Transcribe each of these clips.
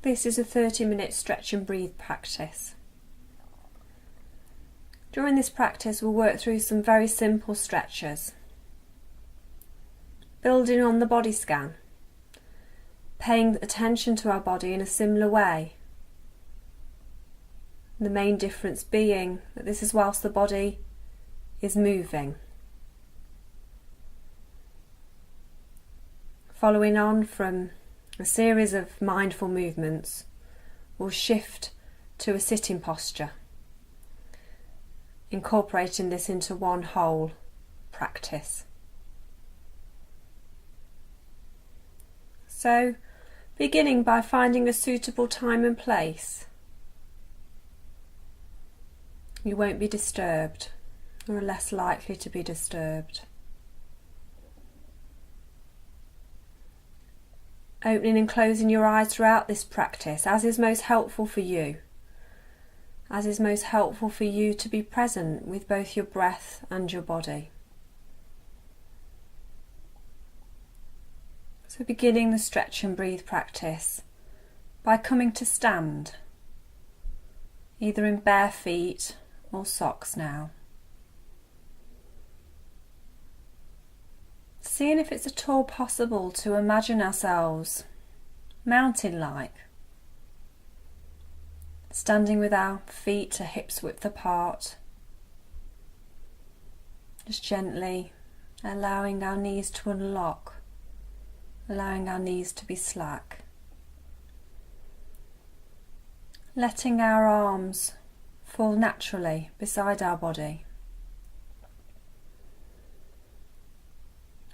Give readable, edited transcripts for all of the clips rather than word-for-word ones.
This is a 30-minute stretch and breathe practice. During this practice we'll work through some very simple stretches, building on the body scan, paying attention to our body in a similar way. The main difference being that this is whilst the body is moving. Following on from a series of mindful movements, we'll shift to a sitting posture, incorporating this into one whole practice. So, beginning by finding a suitable time and place. You won't be disturbed, or are less likely to be disturbed. Opening and closing your eyes throughout this practice, as is most helpful for you. As is most helpful for you to be present with both your breath and your body. So beginning the stretch and breathe practice by coming to stand, either in bare feet or socks now. Seeing if it's at all possible to imagine ourselves mountain-like, standing with our feet to hips width apart, just gently allowing our knees to unlock, allowing our knees to be slack, letting our arms fall naturally beside our body.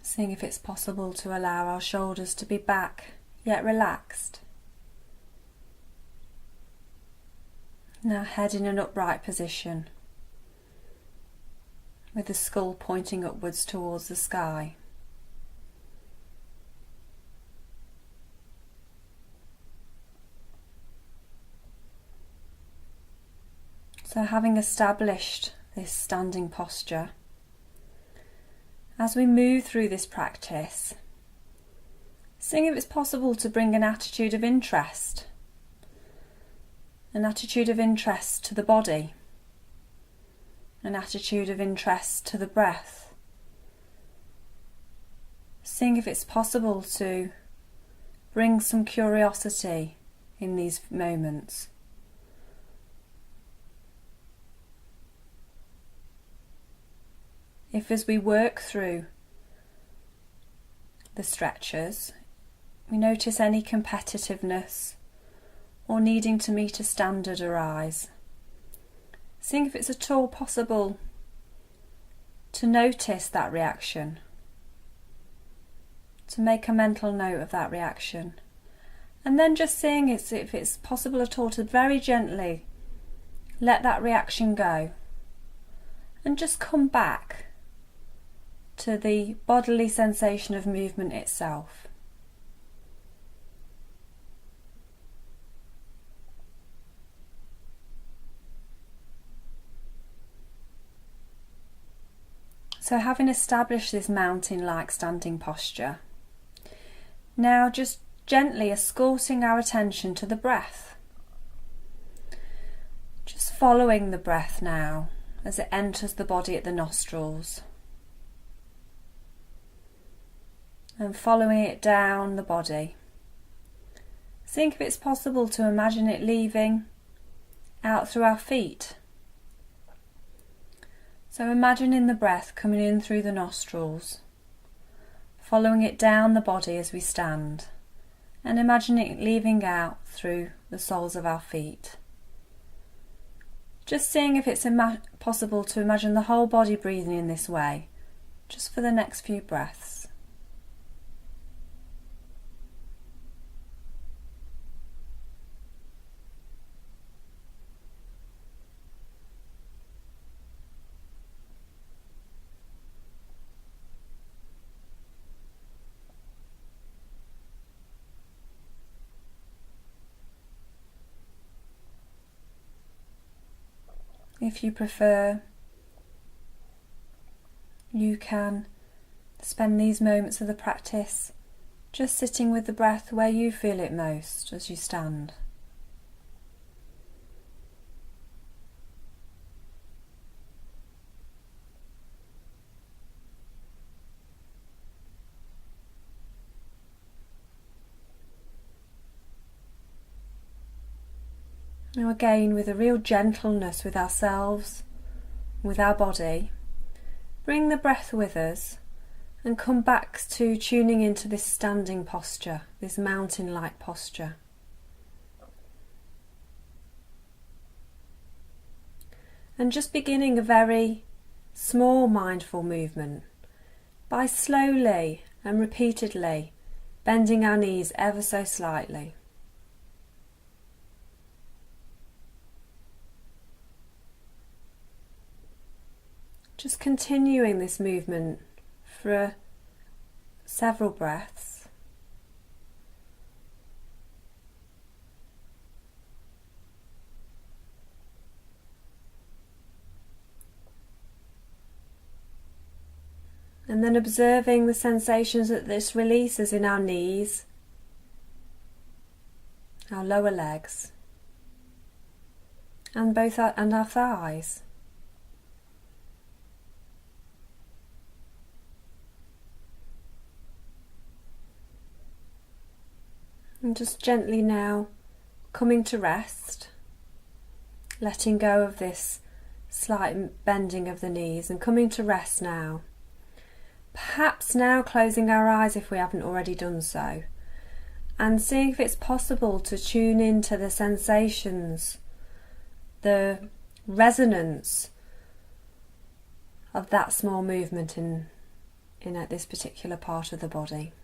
Seeing if it's possible to allow our shoulders to be back yet relaxed. Now head in an upright position with the skull pointing upwards towards the sky. So having established this standing posture, as we move through this practice, seeing if it's possible to bring an attitude of interest. An attitude of interest to the body. An attitude of interest to the breath. Seeing if it's possible to bring some curiosity in these moments. If as we work through the stretches, we notice any competitiveness or needing to meet a standard arise, seeing if it's at all possible to notice that reaction, to make a mental note of that reaction, and then just seeing if it's possible at all to very gently let that reaction go and just come back to the bodily sensation of movement itself. So having established this mountain-like standing posture, now just gently escorting our attention to the breath. Just following the breath now as it enters the body at the nostrils. And following it down the body. Seeing if it's possible to imagine it leaving out through our feet. So imagining the breath coming in through the nostrils, following it down the body as we stand, and imagining it leaving out through the soles of our feet. Just seeing if it's possible to imagine the whole body breathing in this way, just for the next few breaths. If you prefer, you can spend these moments of the practice just sitting with the breath where you feel it most as you stand. Now again, with a real gentleness with ourselves, with our body, bring the breath with us and come back to tuning into this standing posture, this mountain-like posture. And just beginning a very small mindful movement by slowly and repeatedly bending our knees ever so slightly. Just continuing this movement for several breaths. And then observing the sensations that this releases in our knees, our lower legs, and our thighs. And just gently now coming to rest, letting go of this slight bending of the knees and coming to rest now. Perhaps now closing our eyes if we haven't already done so, and seeing if it's possible to tune into the sensations, the resonance of that small movement in this particular part of the body.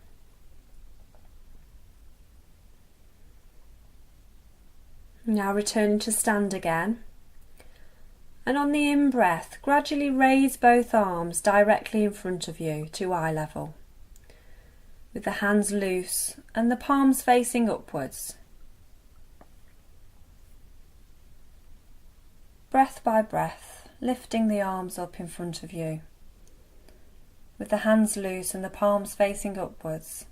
Now returning to stand again. And on the in-breath, gradually raise both arms directly in front of you to eye level, with the hands loose and the palms facing upwards. Breath by breath, lifting the arms up in front of you, with the hands loose and the palms facing upwards,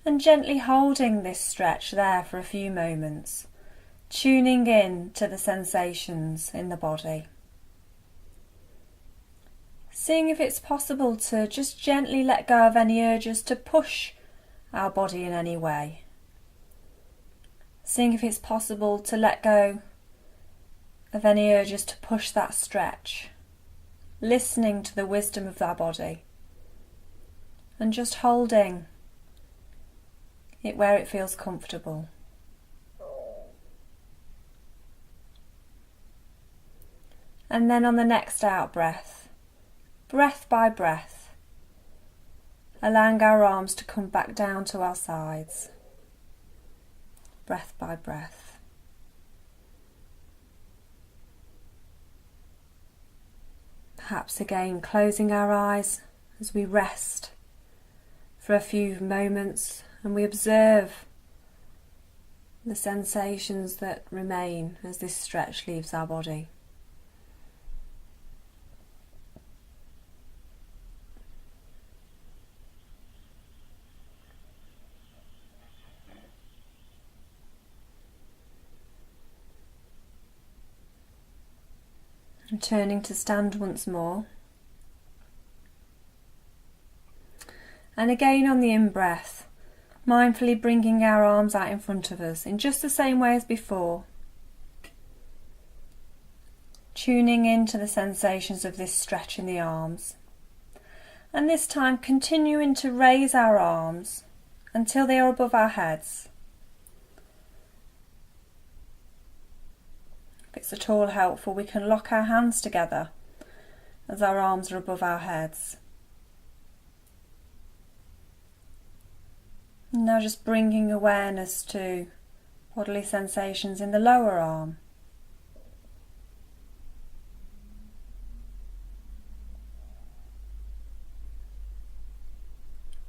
and gently holding this stretch there for a few moments, tuning in to the sensations in the body. Seeing if it's possible to just gently let go of any urges to push our body in any way. Seeing if it's possible to let go of any urges to push that stretch. Listening to the wisdom of our body. And just holding it where it feels comfortable. And then on the next out breath, breath by breath, allowing our arms to come back down to our sides, breath by breath. Perhaps again closing our eyes as we rest for a few moments and we observe the sensations that remain as this stretch leaves our body. Returning to stand once more. And again on the in-breath, mindfully bringing our arms out in front of us in just the same way as before. Tuning into the sensations of this stretch in the arms. And this time continuing to raise our arms until they are above our heads. If it's at all helpful, we can lock our hands together as our arms are above our heads. And now just bringing awareness to bodily sensations in the lower arm.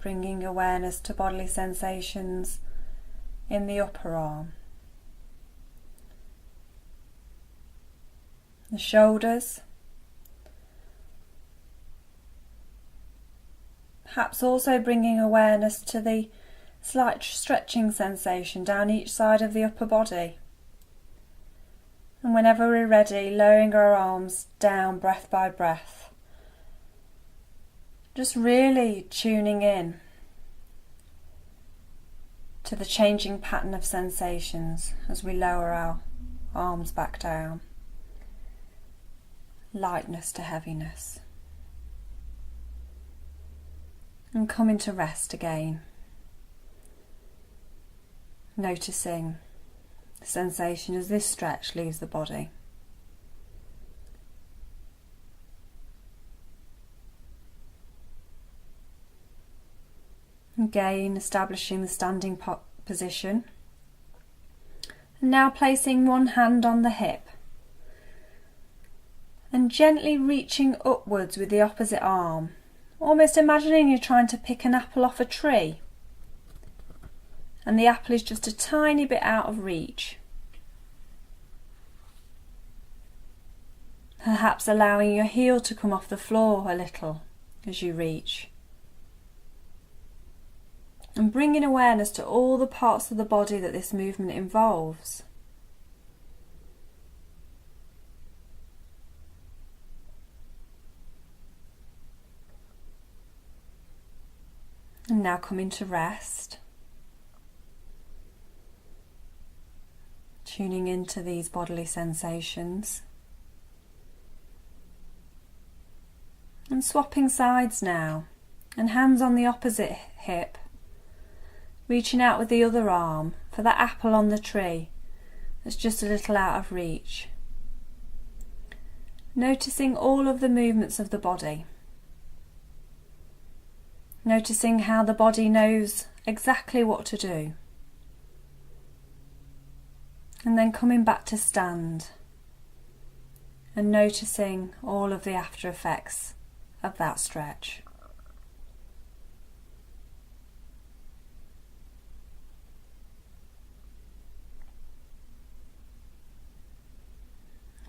Bringing awareness to bodily sensations in the upper arm. The shoulders, perhaps also bringing awareness to the slight stretching sensation down each side of the upper body. And whenever we're ready, lowering our arms down breath by breath. Just really tuning in to the changing pattern of sensations as we lower our arms back down, lightness to heaviness. And come into rest again, noticing the sensation as this stretch leaves the body. Again, establishing the standing position. And now placing one hand on the hip and gently reaching upwards with the opposite arm, almost imagining you're trying to pick an apple off a tree and the apple is just a tiny bit out of reach. Perhaps allowing your heel to come off the floor a little as you reach. And bringing awareness to all the parts of the body that this movement involves. And now coming to rest. Tuning into these bodily sensations. And swapping sides now. And hands on the opposite hip. Reaching out with the other arm for that apple on the tree that's just a little out of reach. Noticing all of the movements of the body. Noticing how the body knows exactly what to do. And then coming back to stand and noticing all of the after effects of that stretch.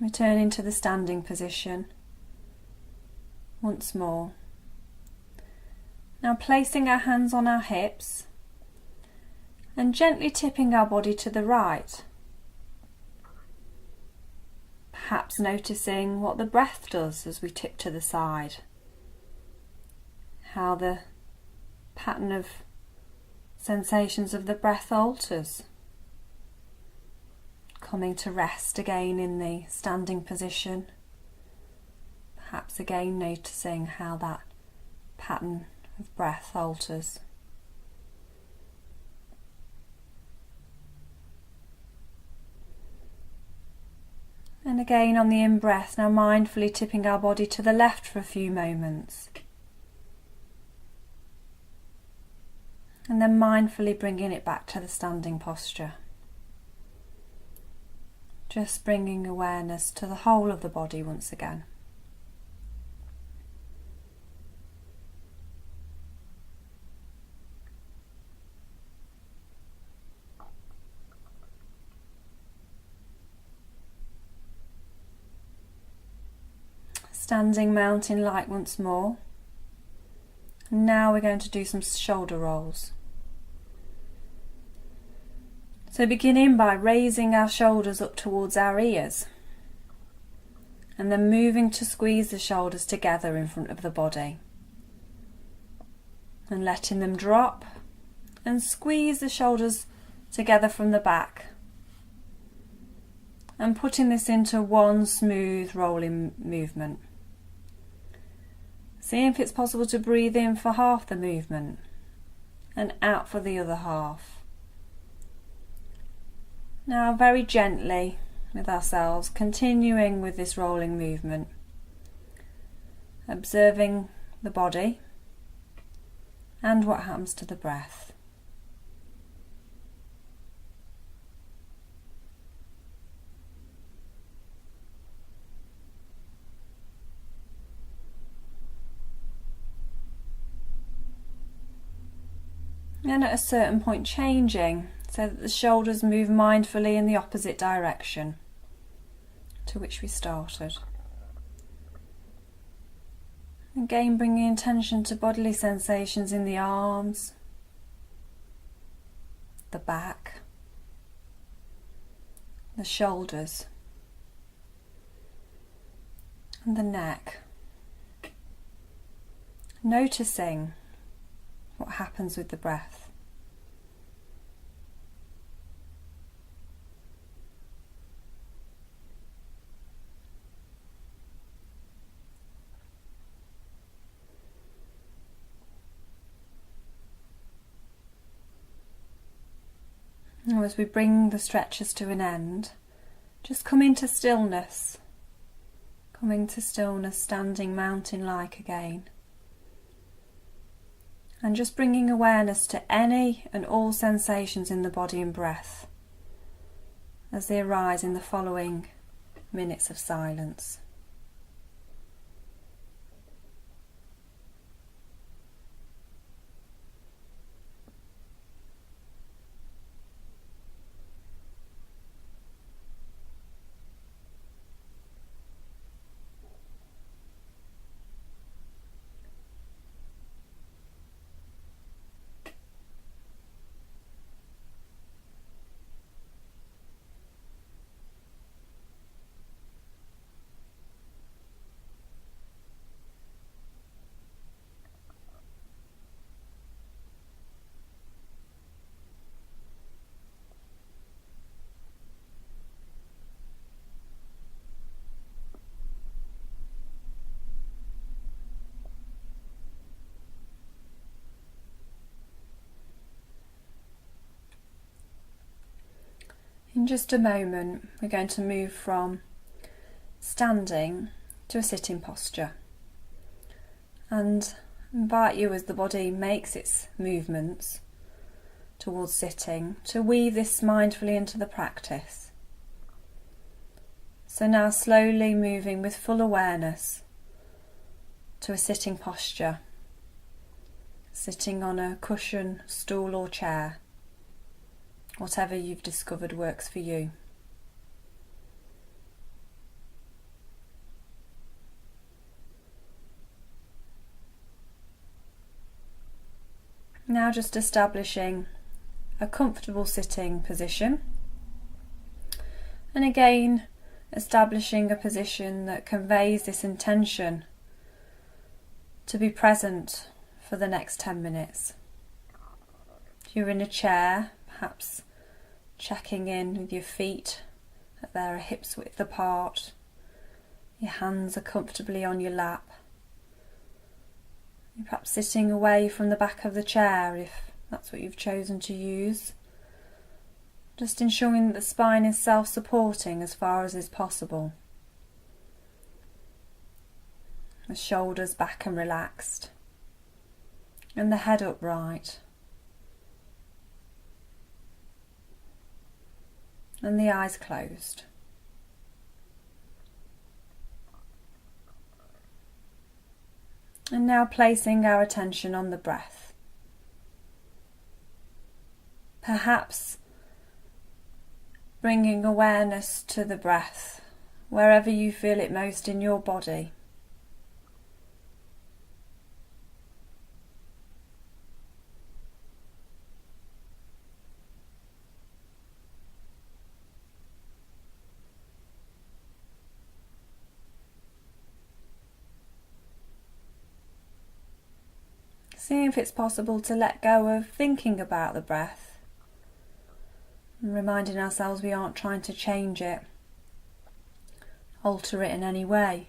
Returning to the standing position once more. Now placing our hands on our hips and gently tipping our body to the right. Perhaps noticing what the breath does as we tip to the side. How the pattern of sensations of the breath alters. Coming to rest again in the standing position. Perhaps again noticing how that pattern of breath alters. And again on the in-breath, now mindfully tipping our body to the left for a few moments. And then mindfully bringing it back to the standing posture. Just bringing awareness to the whole of the body once again. Standing mountain light once more. And now we're going to do some shoulder rolls. So beginning by raising our shoulders up towards our ears and then moving to squeeze the shoulders together in front of the body and letting them drop and squeeze the shoulders together from the back and putting this into one smooth rolling movement. See if it's possible to breathe in for half the movement and out for the other half. Now very gently with ourselves, continuing with this rolling movement, observing the body and what happens to the breath. And at a certain point changing, so that the shoulders move mindfully in the opposite direction to which we started. Again, bringing attention to bodily sensations in the arms, the back, the shoulders, and the neck. Noticing what happens with the breath. as we bring the stretches to an end, just come into stillness. Coming to stillness, standing mountain-like again. And just bringing awareness to any and all sensations in the body and breath as they arise in the following minutes of silence. In just a moment, we're going to move from standing to a sitting posture, and invite you, as the body makes its movements towards sitting, to weave this mindfully into the practice. So now slowly moving with full awareness to a sitting posture, sitting on a cushion, stool or chair. Whatever you've discovered works for you. Now just establishing a comfortable sitting position, and again establishing a position that conveys this intention to be present for the next 10 minutes. If you're in a chair, perhaps checking in with your feet, that they're hips width apart, your hands are comfortably on your lap. You're perhaps sitting away from the back of the chair if that's what you've chosen to use. Just ensuring that the spine is self-supporting as far as is possible. The shoulders back and relaxed, and the head upright. And the eyes closed. And now placing our attention on the breath. Perhaps bringing awareness to the breath wherever you feel it most in your body. Seeing if it's possible to let go of thinking about the breath, and reminding ourselves we aren't trying to change it, alter it in any way.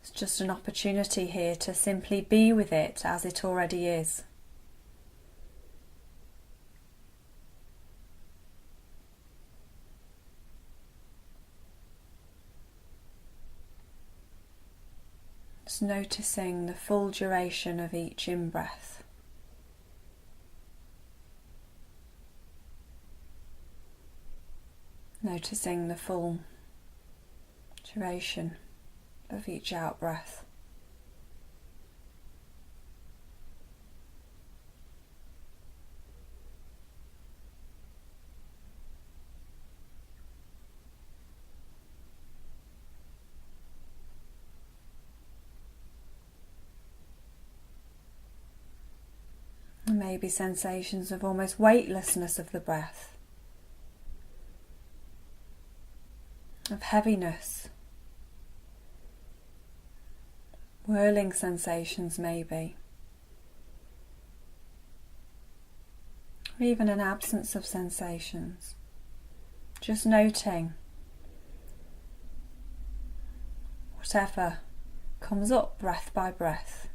It's just an opportunity here to simply be with it as it already is. Just noticing the full duration of each in-breath. Noticing the full duration of each out-breath. Maybe sensations of almost weightlessness of the breath, of heaviness, whirling sensations maybe, or even an absence of sensations. Just noting whatever comes up breath by breath.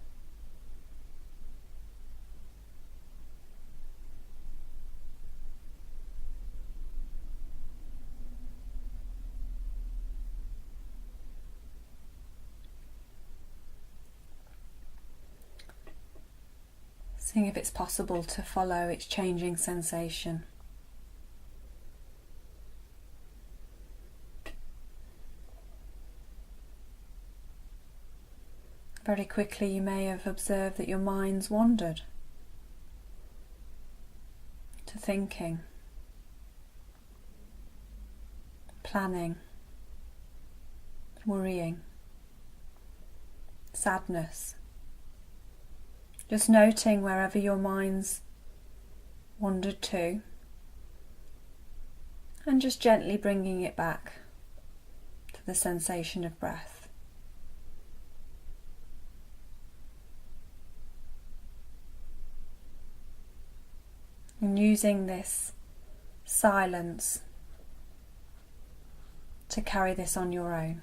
Seeing if it's possible to follow its changing sensation. Very quickly you may have observed that your mind's wandered to thinking, planning, worrying, sadness. Just noting wherever your mind's wandered to and just gently bringing it back to the sensation of breath. And using this silence to carry this on your own.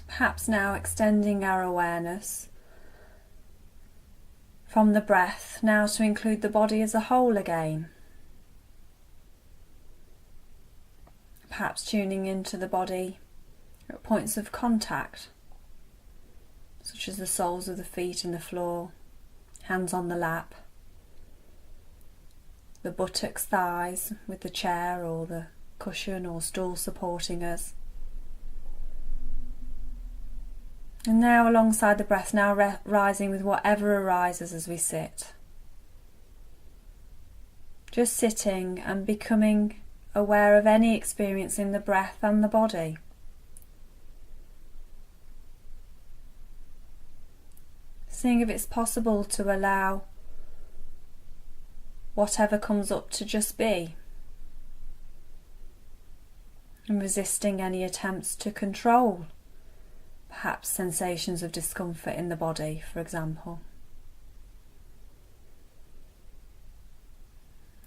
Perhaps now extending our awareness from the breath now to include the body as a whole again. Perhaps tuning into the body at points of contact, such as the soles of the feet and the floor, hands on the lap, the buttocks, thighs with the chair or the cushion or stool supporting us. And now alongside the breath, now rising with whatever arises as we sit. Just sitting and becoming aware of any experience in the breath and the body. Seeing if it's possible to allow whatever comes up to just be. And resisting any attempts to control. Perhaps sensations of discomfort in the body, for example.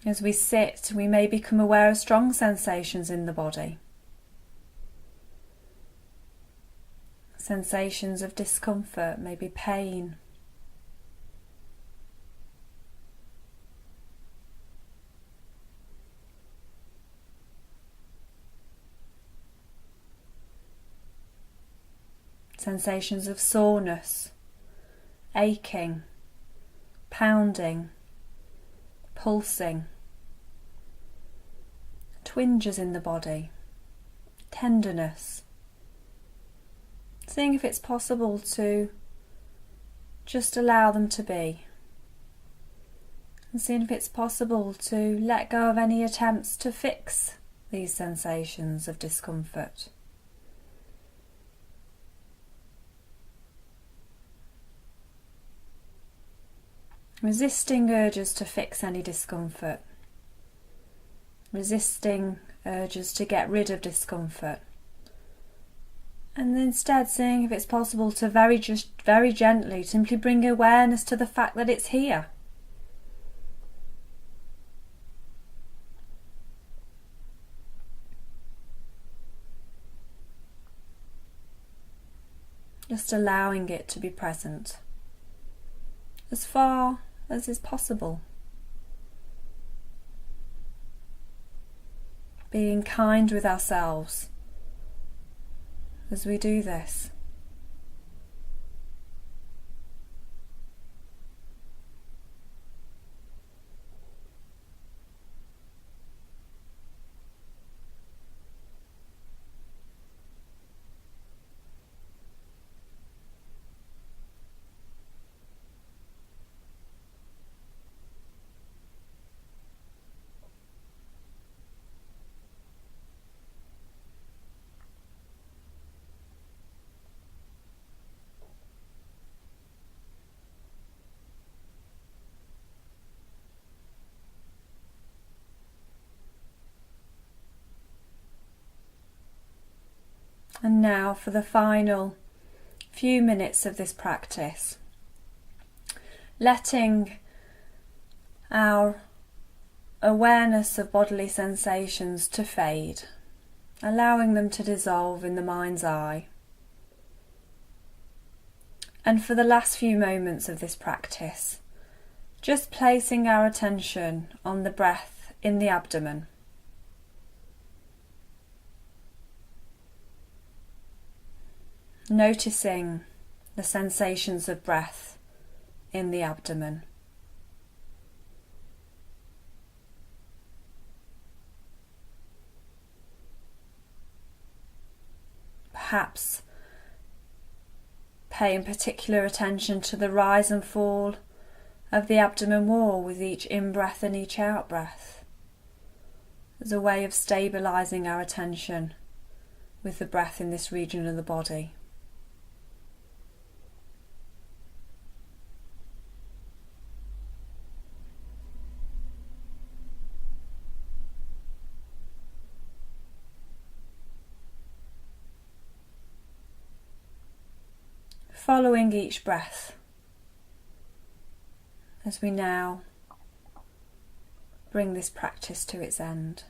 As we sit, we may become aware of strong sensations in the body. Sensations of discomfort, maybe pain. Sensations of soreness, aching, pounding, pulsing, twinges in the body, tenderness. Seeing if it's possible to just allow them to be. And seeing if it's possible to let go of any attempts to fix these sensations of discomfort. Resisting urges to fix any discomfort. Resisting urges to get rid of discomfort. And instead seeing if it's possible to very gently simply bring awareness to the fact that it's here. just allowing it to be present as far as is possible. Being kind with ourselves as we do this. And now for the final few minutes of this practice, letting our awareness of bodily sensations to fade, allowing them to dissolve in the mind's eye. And for the last few moments of this practice, just placing our attention on the breath in the abdomen. Noticing the sensations of breath in the abdomen. Perhaps paying particular attention to the rise and fall of the abdomen wall with each in-breath and each out-breath, as a way of stabilising our attention with the breath in this region of the body. Following each breath as we now bring this practice to its end.